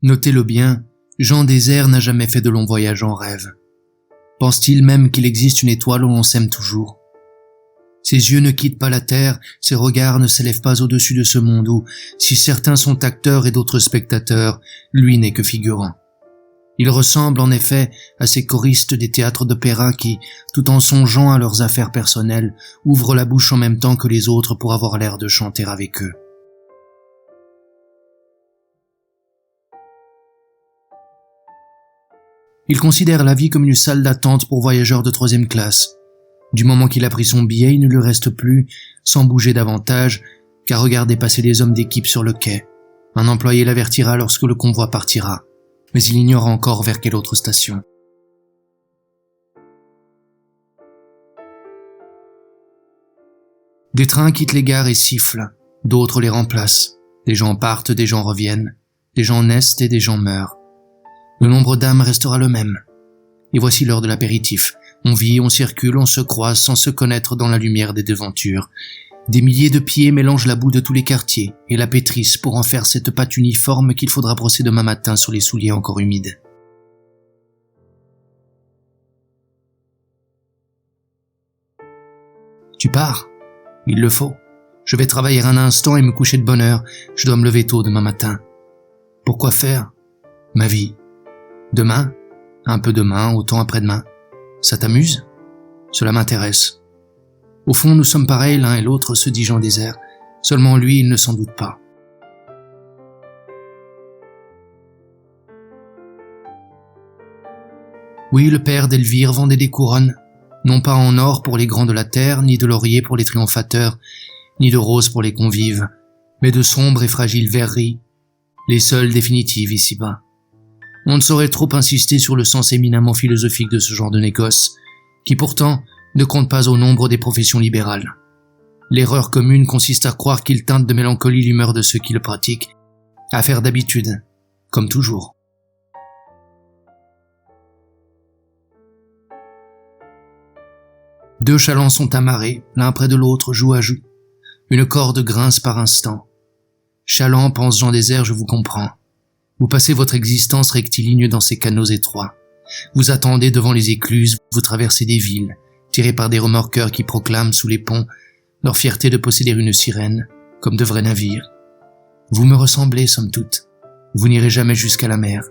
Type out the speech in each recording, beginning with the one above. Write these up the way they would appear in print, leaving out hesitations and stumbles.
Notez-le bien, Jean Désert n'a jamais fait de longs voyages en rêve. Pense-t-il même qu'il existe une étoile où l'on s'aime toujours? Ses yeux ne quittent pas la terre, ses regards ne s'élèvent pas au-dessus de ce monde où, si certains sont acteurs et d'autres spectateurs, lui n'est que figurant. Il ressemble en effet à ces choristes des théâtres d'opéra qui, tout en songeant à leurs affaires personnelles, ouvrent la bouche en même temps que les autres pour avoir l'air de chanter avec eux. Il considère la vie comme une salle d'attente pour voyageurs de 3e classe. Du moment qu'il a pris son billet, il ne lui reste plus, sans bouger davantage, qu'à regarder passer les hommes d'équipe sur le quai. Un employé l'avertira lorsque le convoi partira, mais il ignore encore vers quelle autre station. Des trains quittent les gares et sifflent, d'autres les remplacent. Des gens partent, des gens reviennent, des gens naissent et des gens meurent. Le nombre d'âmes restera le même. Et voici l'heure de l'apéritif. On vit, on circule, on se croise sans se connaître dans la lumière des devantures. Des milliers de pieds mélangent la boue de tous les quartiers et la pétrissent pour en faire cette pâte uniforme qu'il faudra brosser demain matin sur les souliers encore humides. Tu pars? Il le faut. Je vais travailler un instant et me coucher de bonne heure. Je dois me lever tôt demain matin. Pourquoi faire? Ma vie. Demain? Un peu demain, autant après-demain. Ça t'amuse? Cela m'intéresse. Au fond, nous sommes pareils l'un et l'autre, se dit Jean Désert. Seulement lui, il ne s'en doute pas. Oui, le père d'Elvire vendait des couronnes, non pas en or pour les grands de la terre, ni de laurier pour les triomphateurs, ni de roses pour les convives, mais de sombres et fragiles verreries, les seules définitives ici-bas. On ne saurait trop insister sur le sens éminemment philosophique de ce genre de négoce, qui pourtant ne compte pas au nombre des professions libérales. L'erreur commune consiste à croire qu'il teinte de mélancolie l'humeur de ceux qui le pratiquent, affaire d'habitude, comme toujours. Deux chalands sont amarrés, l'un près de l'autre, joue à joue. Une corde grince par instant. Chaland, pense Jean Désert, je vous comprends. Vous passez votre existence rectiligne dans ces canaux étroits. Vous attendez devant les écluses, vous traversez des villes, tirés par des remorqueurs qui proclament sous les ponts leur fierté de posséder une sirène, comme de vrais navires. Vous me ressemblez, somme toute. Vous n'irez jamais jusqu'à la mer.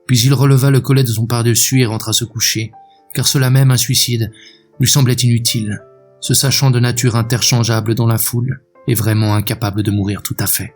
Puis il releva le collet de son pardessus et rentra se coucher, car cela même, un suicide, lui semblait inutile, se sachant de nature interchangeable dans la foule et vraiment incapable de mourir tout à fait.